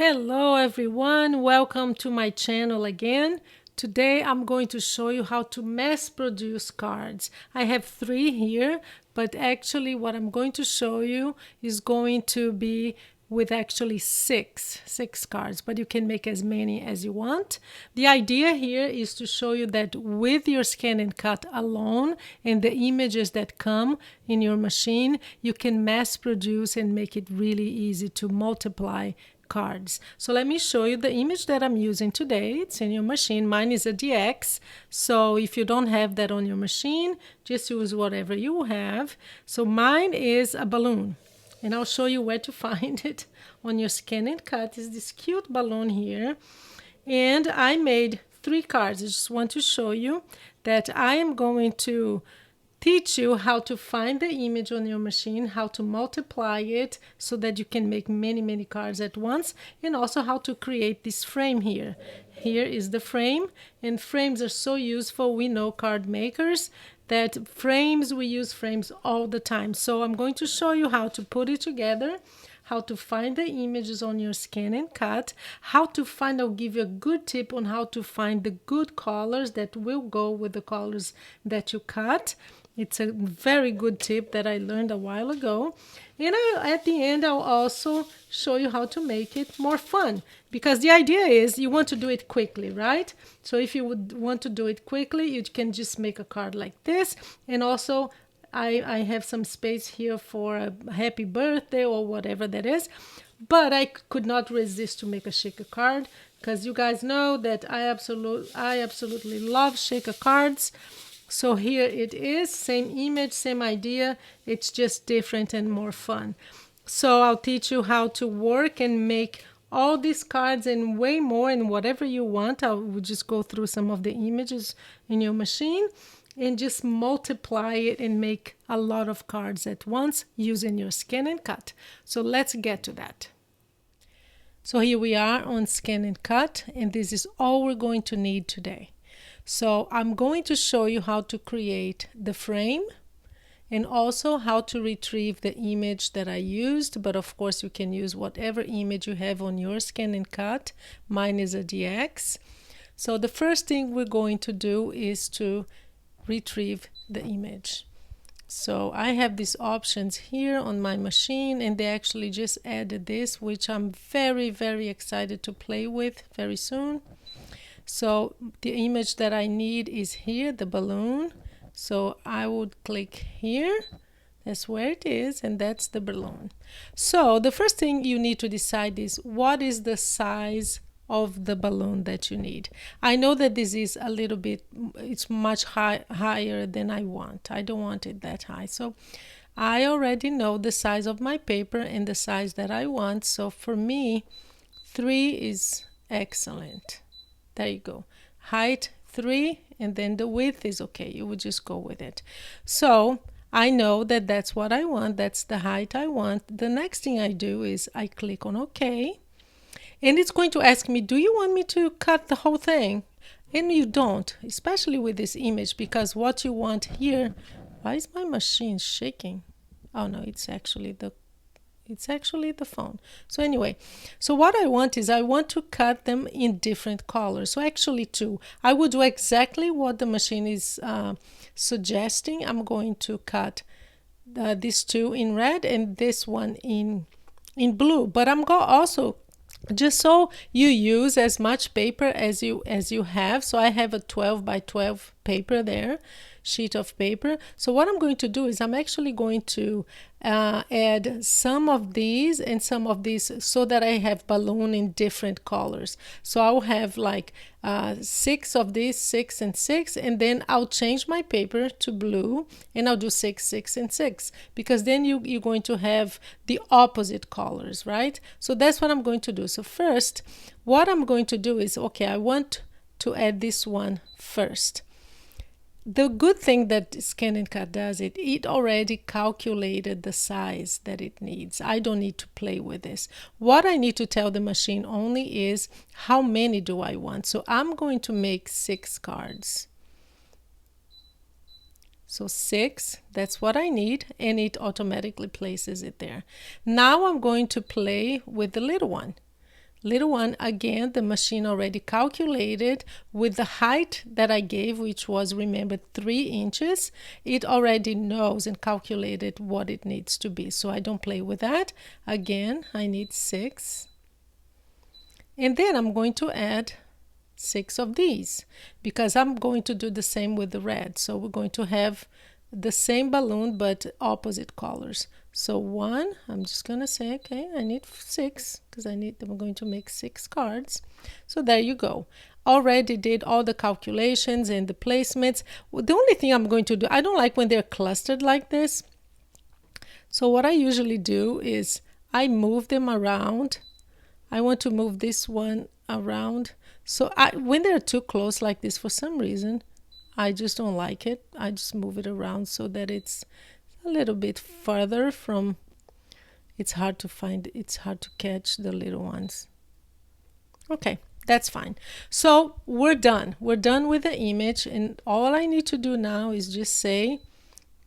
Hello everyone, welcome to my channel again. Today I'm going to show you how to mass produce cards. I have 3 here, but actually what I'm going to show you is going to be with actually six cards, but you can make as many as you want. The idea here is to show you that with your ScanNCut alone and the images that come in your machine, you can mass produce and make it really easy to multiply cards. So let me show you the image that I'm using today. It's in your machine. Mine is a DX. So if you don't have that on your machine, just use whatever you have. So mine is a balloon. And I'll show you where to find it on your ScanNCut. Is this cute balloon here. And I made 3 cards. I just want to show you that I am going to teach you how to find the image on your machine, how to multiply it so that you can make many cards at once, and also how to create this frame here. Here is the frame, and frames are so useful. We know card makers that we use frames all the time. So I'm going to show you how to put it together, how to find the images on your ScanNCut, I'll give you a good tip on how to find the good colors that will go with the colors that you cut. It's a very good tip that I learned a while ago. And at the end, I'll also show you how to make it more fun. Because the idea is you want to do it quickly, right? So if you would want to do it quickly, you can just make a card like this. And also, I have some space here for a happy birthday or whatever that is. But I could not resist to make a shaker card. Because you guys know that I absolutely love shaker cards. So here it is, same image, same idea, it's just different and more fun. So I'll teach you how to work and make all these cards and way more and whatever you want. I will just go through some of the images in your machine and just multiply it and make a lot of cards at once using your ScanNCut. So let's get to that. So here we are on ScanNCut, and this is all we're going to need today. So I'm going to show you how to create the frame and also how to retrieve the image that I used, but of course you can use whatever image you have on your ScanNCut. Mine is a DX. So the first thing we're going to do is to retrieve the image. So I have these options here on my machine, and they actually just added this, which I'm very excited to play with very soon. So the image that I need is here, the balloon. So I would click here. That's where it is, and that's the balloon. So the first thing you need to decide is what is the size of the balloon that you need. I know that this is a little bit, it's much higher than I want. I don't want it that high. So I already know the size of my paper and the size that I want. So for me, 3 is excellent. There you go. Height 3, and then the width is okay. You would just go with it. So I know that that's what I want. That's the height I want. The next thing I do is I click on OK. And it's going to ask me, do you want me to cut the whole thing? And you don't, especially with this image, because what you want here, why is my machine shaking? Oh no, it's actually the phone. So anyway, so what I want is I want to cut them in different colors. So actually 2. I would do exactly what the machine is suggesting. I'm going to cut these 2 in red and this one in blue. But I'm going also, just so you use as much paper as you have. So I have a 12 by 12 paper there, sheet of paper. So what I'm going to do is I'm actually going to add some of these and some of these so that I have balloon in different colors. So I'll have like 6 of these, 6 and 6, and then I'll change my paper to blue and I'll do 6, 6 and 6, because then you're going to have the opposite colors, right? So that's what I'm going to do. So first, what I'm going to do is, okay, I want to add this one first. The good thing that ScanNCut does, it already calculated the size that it needs. I don't need to play with this. What I need to tell the machine only is how many do I want. So I'm going to make 6 cards. So 6, that's what I need, and it automatically places it there. Now I'm going to play with the little one. little one, again, the machine already calculated with the height that I gave, which was, remember, 3 inches. It already knows and calculated what it needs to be. So I don't play with that. Again, I need 6. And then I'm going to add 6 of these because I'm going to do the same with the red. So we're going to have the same balloon but opposite colors. So 1, I'm just gonna say, okay, I need 6 because I'm going to make 6 cards. So there you go. Already did all the calculations and the placements. Well, the only thing I'm going to do, I don't like when they're clustered like this. So what I usually do is I move them around. I want to move this one around. So when they're too close like this, for some reason, I just don't like it. I just move it around so that it's a little bit further from, it's hard to find, it's hard to catch the little ones. Okay, that's fine. So we're done. We're done with the image, and all I need to do now is just say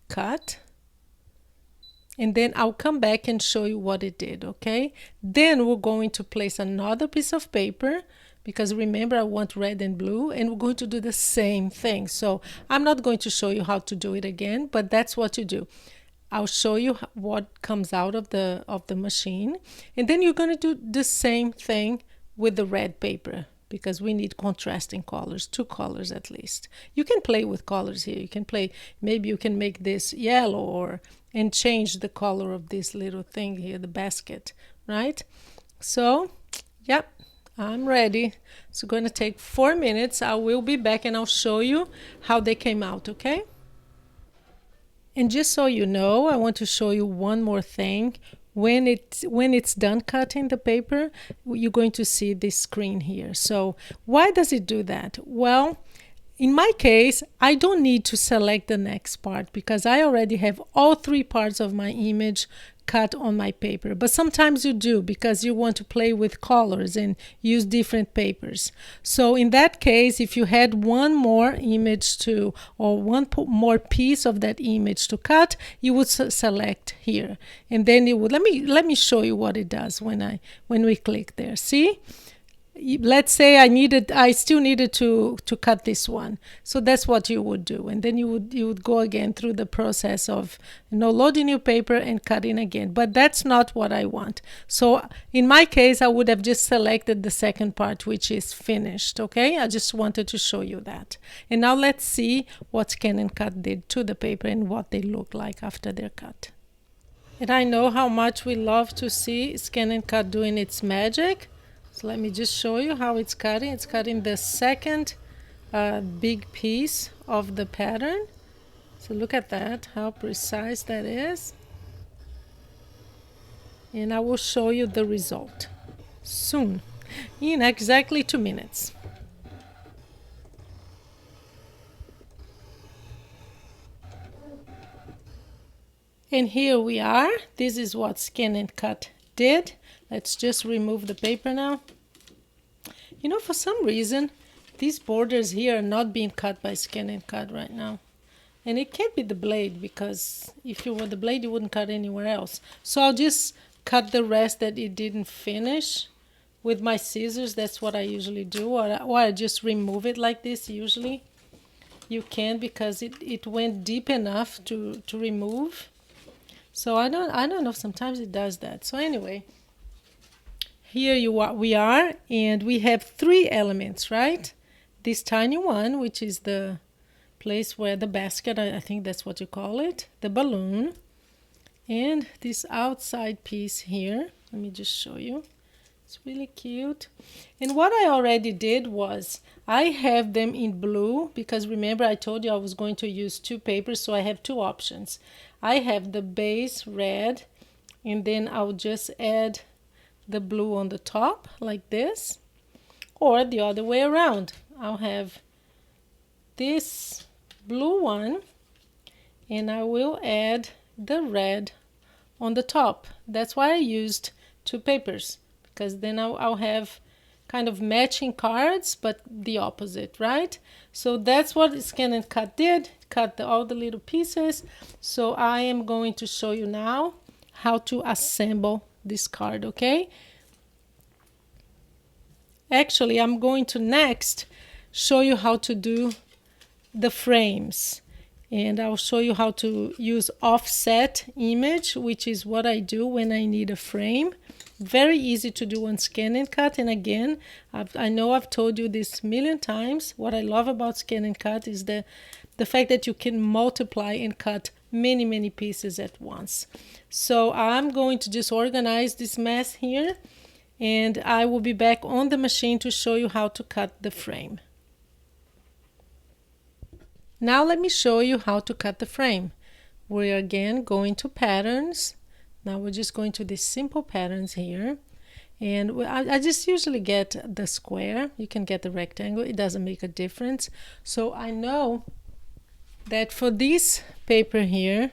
cut, and then I'll come back and show you what it did, okay? Then we're going to place another piece of paper, because remember I want red and blue, and we're going to do the same thing. So I'm not going to show you how to do it again, but that's what you do. I'll show you what comes out of the machine, and then you're going to do the same thing with the red paper, because we need contrasting colors, 2 colors at least. You can play with colors here. You can play, maybe you can make this yellow and change the color of this little thing here, the basket, right? So, yep, I'm ready. It's going to take 4 minutes. I will be back and I'll show you how they came out, okay? And just so you know, I want to show you one more thing. When it's done cutting the paper, you're going to see this screen here. So why does it do that? Well, in my case, I don't need to select the next part because I already have all 3 parts of my image cut on my paper. But sometimes you do because you want to play with colors and use different papers. So in that case, if you had one more image to, or one more piece of that image to cut, you would select here, and then it would, let me show you what it does when we click there. See? Let's say I still needed to cut this one. So that's what you would do. And then you would go again through the process of, loading new paper and cutting again. But that's not what I want. So in my case, I would have just selected the second part, which is finished. Okay, I just wanted to show you that. And now let's see what ScanNCut did to the paper and what they look like after they're cut. And I know how much we love to see ScanNCut doing its magic. So let me just show you how it's cutting. It's cutting the second big piece of the pattern. So look at that, how precise that is. And I will show you the result soon, in exactly 2 minutes. And here we are. This is what ScanNCut did. Let's just remove the paper now. For some reason, these borders here are not being cut by ScanNCut right now. And it can't be the blade, because if it were the blade, you wouldn't cut anywhere else. So I'll just cut the rest that it didn't finish with my scissors. That's what I usually do. Or I just remove it like this usually. You can, because it went deep enough to remove. So I don't know, sometimes it does that. So anyway, here we are, and we have 3 elements, right? This tiny one, which is the place where the basket, I think that's what you call it, the balloon, and this outside piece here. Let me just show you. It's really cute. And what I already did was I have them in blue, because remember I told you I was going to use 2 papers, so I have 2 options. I have the base red, and then I'll just add the blue on the top like this, or the other way around. I'll have this blue one and I will add the red on the top. That's why I used 2 papers, because then I'll have kind of matching cards, but the opposite, right? So that's what ScanNCut did, cut all the little pieces. So I am going to show you now how to assemble this card, okay? Actually, I'm going to next show you how to do the frames. And I'll show you how to use offset image, which is what I do when I need a frame. Very easy to do on ScanNCut. And again, I know I've told you this a million times. What I love about ScanNCut is the fact that you can multiply and cut many, many pieces at once. So I'm going to just organize this mess here, and I will be back on the machine to show you how to cut the frame. Now let me show you how to cut the frame. We're again going to patterns. Now we're just going to these simple patterns here. And I just usually get the square. You can get the rectangle. It doesn't make a difference. So I know that for this paper here,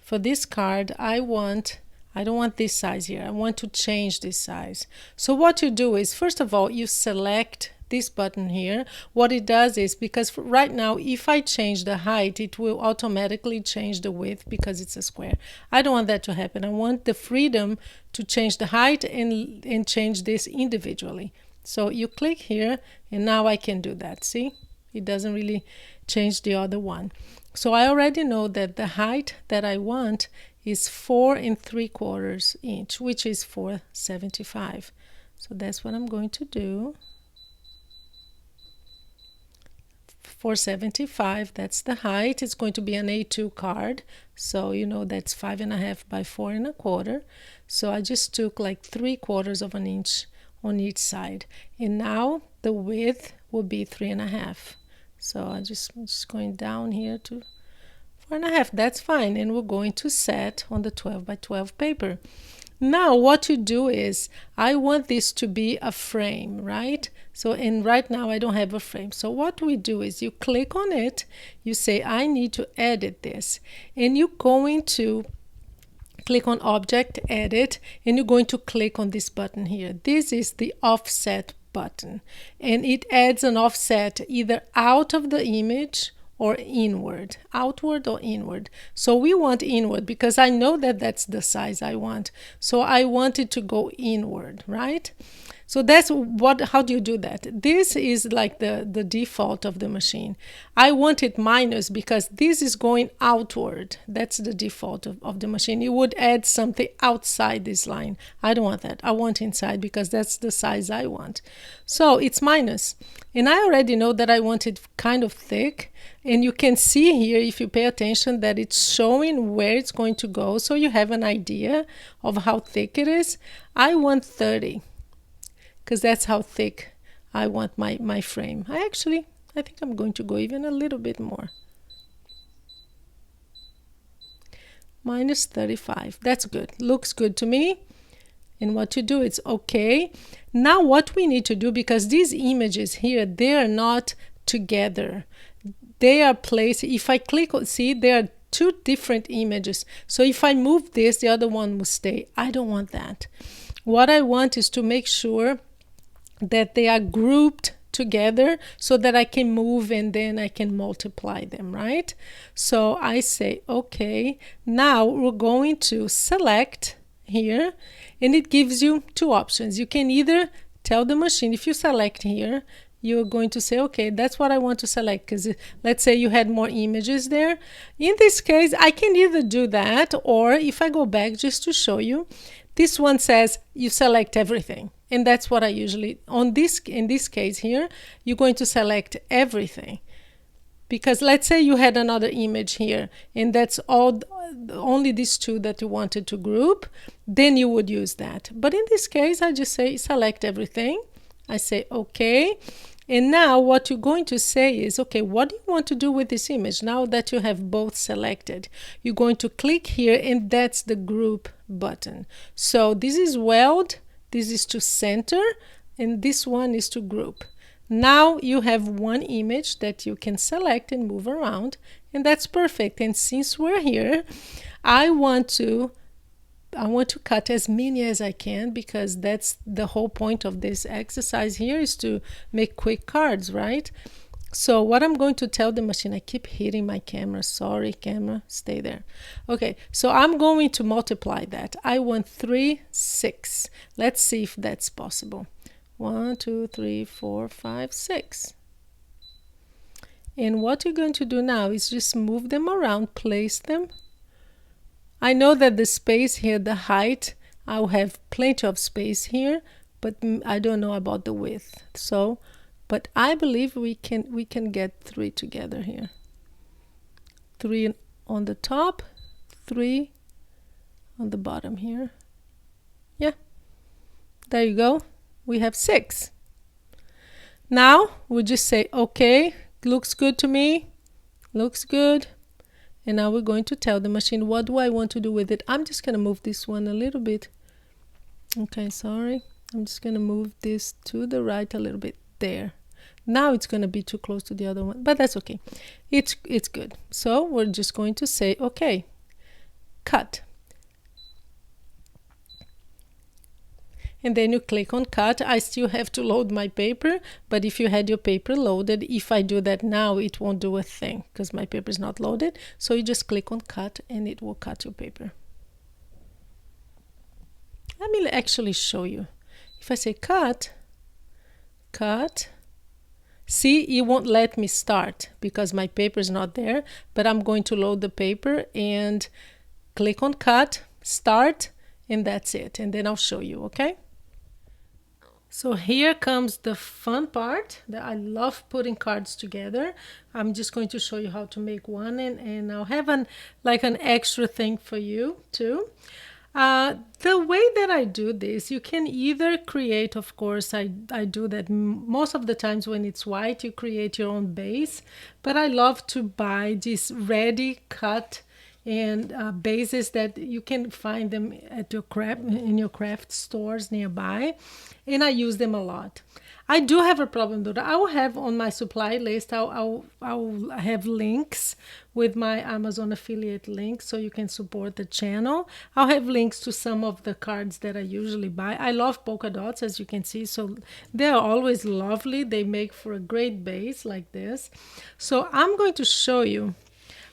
for this card, I don't want this size here. I want to change this size. So what you do is, first of all, you select this button here. What it does is, because right now, if I change the height, it will automatically change the width because it's a square. I don't want that to happen. I want the freedom to change the height and change this individually. So you click here, and now I can do that. See? It doesn't really change the other one. So I already know that the height that I want is 4 3/4 inch, which is 475. So that's what I'm going to do. 475, that's the height. It's going to be an A2 card, so you know that's 5.5 by 4 1/4. So I just took like 3/4 of an inch on each side, and now the width will be 3.5. So I'm just going down here to 4.5. That's fine, and we're going to set on the 12 by 12 paper. Now what you do is, I want this to be a frame, right? So, and right now I don't have a frame. So what we do is you click on it, you say, I need to edit this. And you're going to click on Object, Edit, and you're going to click on this button here. This is the offset button. And it adds an offset either out of the image or inward, outward or inward. So we want inward because I know that that's the size I want. So I want it to go inward, right? So that's how do you do that? This is like the default of the machine. I want it minus because this is going outward. That's the default of the machine. You would add something outside this line. I don't want that. I want inside because that's the size I want. So it's minus. And I already know that I want it kind of thick. And you can see here, if you pay attention, that it's showing where it's going to go. So you have an idea of how thick it is. I want 30. Because that's how thick I want my frame. I think I'm going to go even a little bit more. Minus 35. That's good. Looks good to me. And what you do is okay. Now what we need to do, because these images here, they are not together. They are placed. If I click on, see, there are two different images. So if I move this, the other one will stay. I don't want that. What I want is to make sure that they are grouped together so that I can move and then I can multiply them, right? So I say, okay, now we're going to select here, and it gives you two options. You can either tell the machine, if you select here, you're going to say, okay, that's what I want to select, because let's say you had more images there. In this case, I can either do that, or if I go back just to show you, this one says you select everything. And that's what I usually, in this case here, you're going to select everything. Because let's say you had another image here, and that's only these two that you wanted to group, then you would use that. But in this case, I just say select everything. I say okay. And now what you're going to say is, okay, what do you want to do with this image? Now that you have both selected, you're going to click here, and that's the group button. So this is weld, this is to center, and this one is to group. Now you have one image that you can select and move around, and that's perfect. And since we're here, I want to cut as many as I can, because that's the whole point of this exercise here, is to make quick cards, right? So what I'm going to tell the machine, I keep hitting my camera, sorry camera, stay there. Okay, so I'm going to multiply that. I want 3, 6. Let's see if that's possible. 1, 2, 3, 4, 5, 6. And what you're going to do now is just move them around, place them. I know that the space here, the height, I'll have plenty of space here, but I don't know about the width. So, but I believe we can get 3 together here. 3 on the top, 3 on the bottom here. Yeah, there you go. We have 6. Now we just say, okay, looks good to me, looks good. And now we're going to tell the machine, what do I want to do with it? I'm just going to move this one a little bit. Okay, sorry. I'm just going to move this to the right a little bit there. Now it's going to be too close to the other one, but that's okay. It's good. So we're just going to say, okay, cut. And then you click on cut. I still have to load my paper, but if you had your paper loaded, if I do that now, it won't do a thing because my paper is not loaded. So you just click on cut and it will cut your paper. Let me actually show you. If I say cut, cut, see, it won't let me start because my paper is not there, but I'm going to load the paper and click on cut, start, and that's it. And then I'll show you, okay? So here comes the fun part that I love putting cards together. I'm just going to show you how to make one, and I'll have an extra thing for you too. The way that I do this, you can either create, of course, I do that most of the times when it's white, you create your own base, but I love to buy these ready cut and bases that you can find them at your craft stores nearby, and I use them a lot. I do have a problem though. I will have on my supply list, I'll have links with my Amazon affiliate links so you can support the channel. I'll have links to some of the cards that I usually buy. I love polka dots, as you can see, so they're always lovely. They make for a great base like this. So I'm going to show you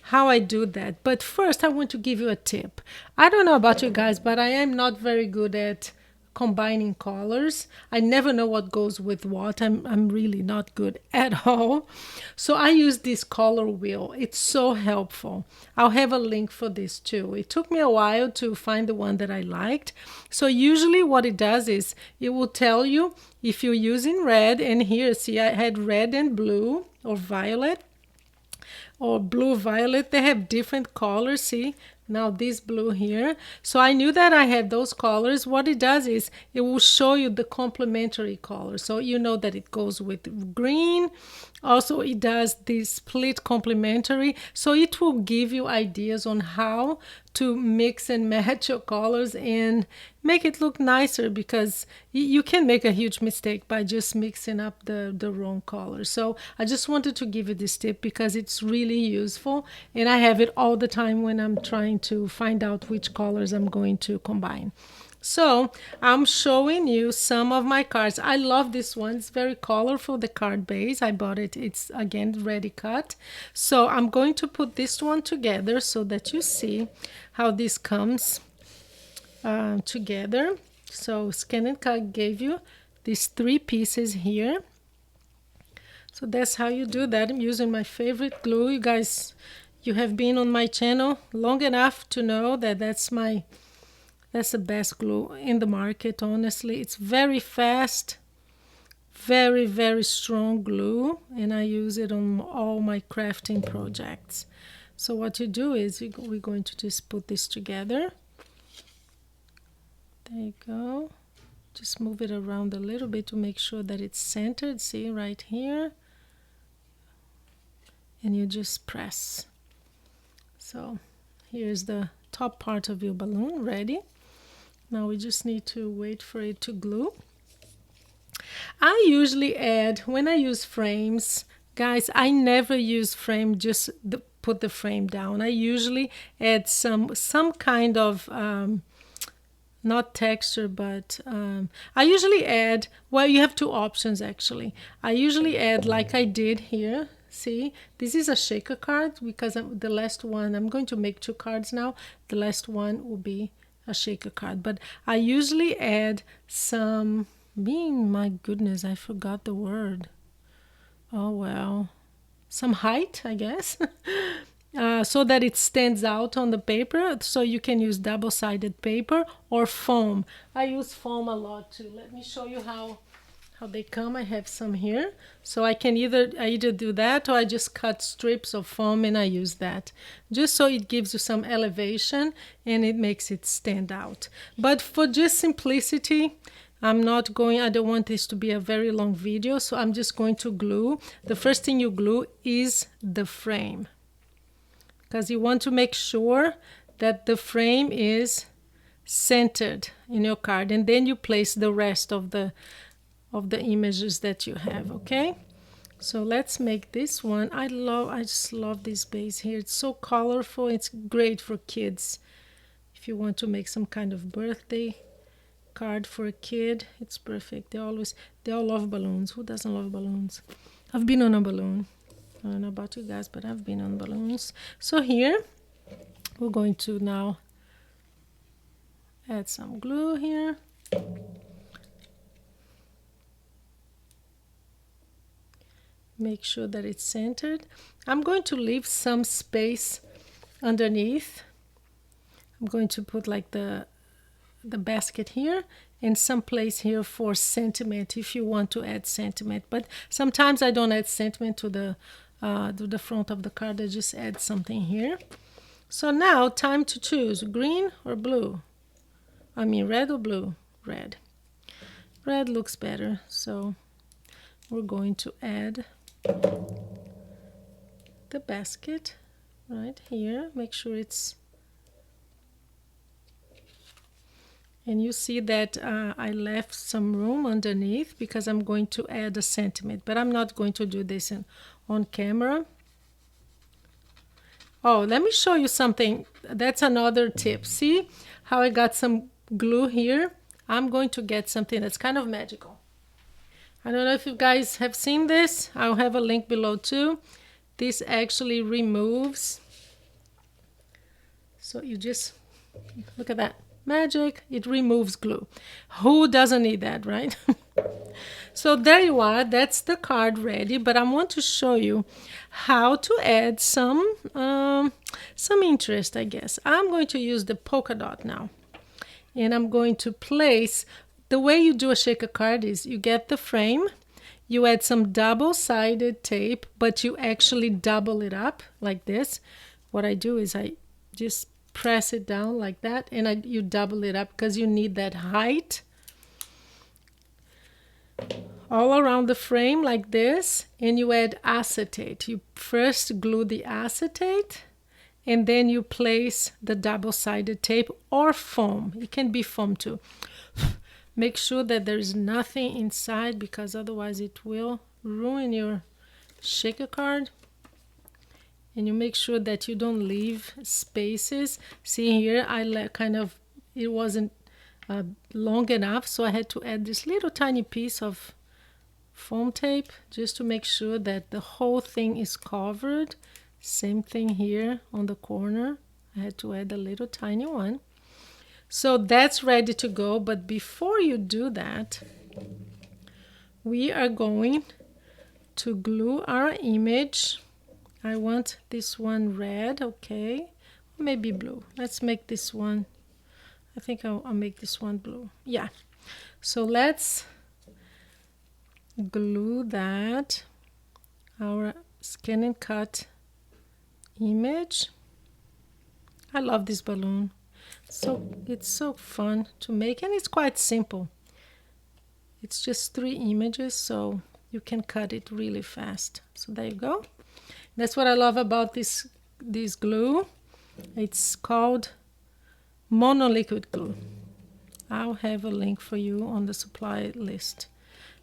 how I do that. But first, I want to give you a tip. I don't know about you guys, but I am not very good at combining colors. I never know what goes with what. I'm really not good at all. So I use this color wheel. It's so helpful. I'll have a link for this too. It took me a while to find the one that I liked. So usually what it does is it will tell you if you're using red, and here, see, I had red and blue or violet, or blue violet. They have different colors, see, now this blue here. So I knew that I had those colors. What it does is it will show you the complementary colors, so you know that it goes with green. Also, it does this split complementary, so it will give you ideas on how to mix and match your colors and make it look nicer, because you can make a huge mistake by just mixing up the wrong colors. So I just wanted to give you this tip because it's really useful, and I have it all the time when I'm trying to find out which colors I'm going to combine. So I'm showing you some of my cards. I love this one. It's very colorful, the card base. I bought it. It's, again, ready cut. So I'm going to put this one together so that you see how this comes together. So ScanNCut gave you these 3 pieces here. So that's how you do that. I'm using my favorite glue. You guys, you have been on my channel long enough to know that that's the best glue in the market, honestly. It's very fast, very, very strong glue, and I use it on all my crafting projects. So what you do is we're going to just put this together. There you go. Just move it around a little bit to make sure that it's centered. See, right here. And you just press. So here's the top part of your balloon ready. Now we just need to wait for it to glue. I usually add, when I use frames, guys, I never use frame, just put the frame down. I usually add some kind of, not texture, but I usually add, well, you have 2 options actually. I usually add, like I did here. See, this is a shaker card because the last one, I'm going to make 2 cards now. The last one will be a shaker card, but I usually add some My goodness, I forgot the word. Oh well, some height, I guess. So that it stands out on the paper. So you can use double-sided paper or foam. I use foam a lot too. Let me show you how they come. I have some here. So I either do that, or I just cut strips of foam and I use that. Just so it gives you some elevation and it makes it stand out. But for just simplicity, I don't want this to be a very long video, so I'm just going to glue. The first thing you glue is the frame, because you want to make sure that the frame is centered in your card, and then you place the rest of the images that you have. Okay, so let's make this one. I just love this base here. It's so colorful. It's great for kids. If you want to make some kind of birthday card for a kid, it's perfect. They all love balloons. Who doesn't love balloons? I've been on a balloon. I don't know about you guys, but I've been on balloons. So here we're going to now add some glue here. Make sure that it's centered. I'm going to leave some space underneath. I'm going to put like the basket here and some place here for sentiment if you want to add sentiment. But sometimes I don't add sentiment to the front of the card. I just add something here. So now time to choose green or blue. I mean red or blue? Red. Red looks better, so we're going to add the basket right here. Make sure it's, and you see that I left some room underneath because I'm going to add a sentiment, but I'm not going to do this on camera. Oh, let me show you something. That's another tip. See how I got some glue here? I'm going to get something that's kind of magical. I don't know if you guys have seen this. I'll have a link below too. This actually removes. So you just look at that. Magic, it removes glue. Who doesn't need that, right? So there you are. That's the card ready, but I want to show you how to add some interest, I guess. I'm going to use the polka dot now, and I'm going to place. The way you do a shaker card is you get the frame, you add some double-sided tape, but you actually double it up like this. What I do is I just press it down like that, and you double it up because you need that height all around the frame like this. And you add acetate. You first glue the acetate, and then you place the double-sided tape or foam. It can be foam too. Make sure that there's nothing inside, because otherwise it will ruin your shaker card. And you make sure that you don't leave spaces. See here, it wasn't long enough, so I had to add this little tiny piece of foam tape just to make sure that the whole thing is covered. Same thing here on the corner. I had to add a little tiny one. So that's ready to go. But before you do that, we are going to glue our image. I want this one red, okay, maybe blue. Let's make this one, I think I'll make this one blue. Yeah, so let's glue that, our ScanNCut image. I love this balloon. So it's so fun to make, and it's quite simple. It's just 3 images, so you can cut it really fast. So there you go. That's what I love about this glue. It's called monoliquid glue. I'll have a link for you on the supply list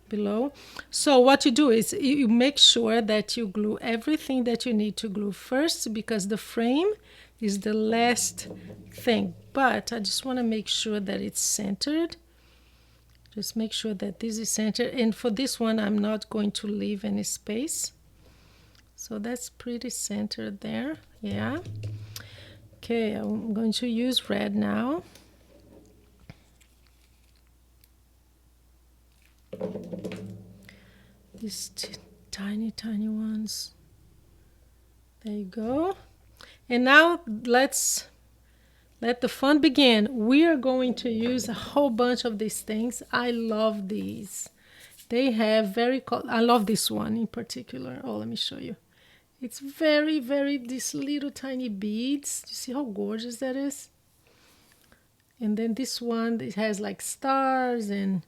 below. So what you do is you make sure that you glue everything that you need to glue first, because the frame is the last thing. But I just want to make sure that it's centered. Just make sure that this is centered. And for this one, I'm not going to leave any space. So that's pretty centered there. Yeah. Okay, I'm going to use red now. These tiny, tiny ones. There you go. And now let's let the fun begin. We are going to use a whole bunch of these things. I love these. They have I love this one in particular. Oh, let me show you. It's very, very, these little tiny beads. Do you see how gorgeous that is? And then this one, it has like stars, and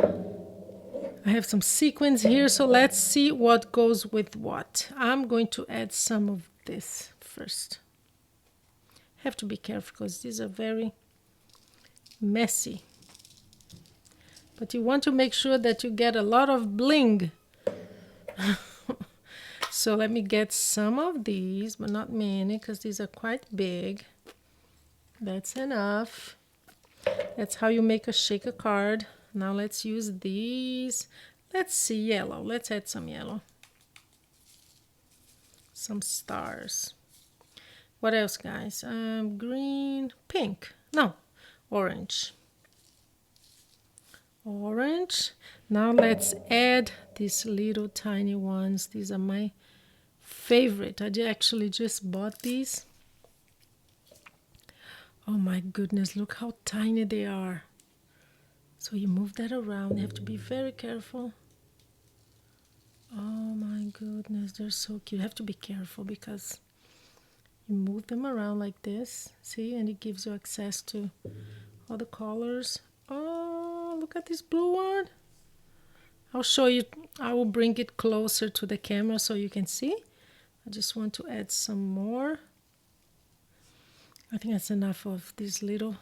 I have some sequins here. So let's see what goes with what. I'm going to add some of this first. Have to be careful because these are very messy. But you want to make sure that you get a lot of bling. So let me get some of these, but not many because these are quite big. That's enough. That's how you make a shaker card. Now let's use these. Let's see, yellow. Let's add some yellow. Some stars. What else, guys? Green, pink. No, orange. Orange. Now let's add these little tiny ones. These are my favorite. I actually just bought these. Oh my goodness, look how tiny they are. So you move that around. You have to be very careful. Oh my goodness, they're so cute. You have to be careful because you move them around like this. See, and it gives you access to all the colors. Oh, look at this blue one. I'll show you. I will bring it closer to the camera so you can see. I just want to add some more. I think that's enough of these little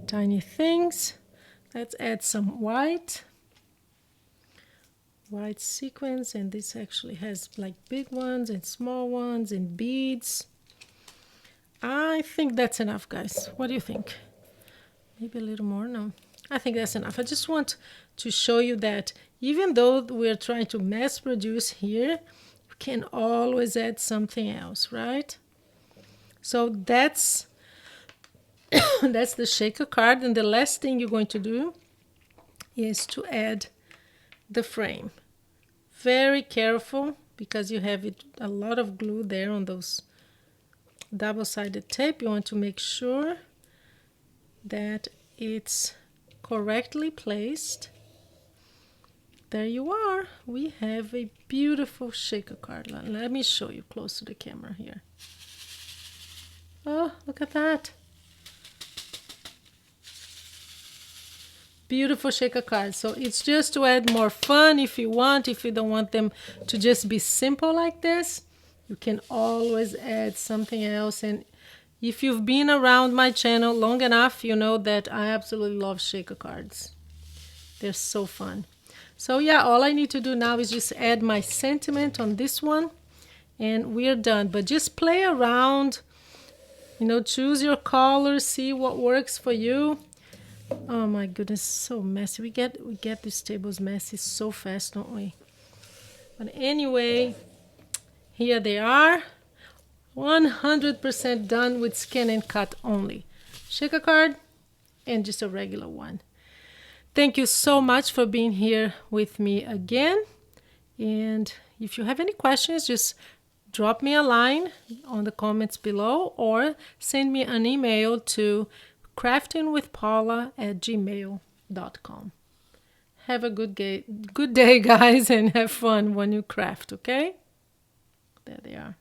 tiny things. Let's add some white sequins, and this actually has like big ones and small ones and beads. I think that's enough, guys. What do you think? Maybe a little more? No, I think that's enough. I just want to show you that even though we're trying to mass produce here, you can always add something else, right? So that's that's the shaker card, and the last thing you're going to do is to add the frame. Very careful because you have a lot of glue there on those double-sided tape. You want to make sure that it's correctly placed. There you are. We have a beautiful shaker card. Let me show you close to the camera here. Oh, look at that. Beautiful shaker card. So it's just to add more fun if you want. If you don't want them to just be simple like this, you can always add something else. And if you've been around my channel long enough, you know that I absolutely love shaker cards. They're so fun. So yeah, all I need to do now is just add my sentiment on this one, and we're done. But just play around, you know, choose your colors, see what works for you. Oh my goodness, so messy. We get these tables messy so fast, don't we? But anyway, here they are. 100% done with ScanNCut only. Shaker card and just a regular one. Thank you so much for being here with me again. And if you have any questions, just drop me a line on the comments below or send me an email to craftingwithpaula@gmail.com. Have a good day, guys, and have fun when you craft, okay? There they are.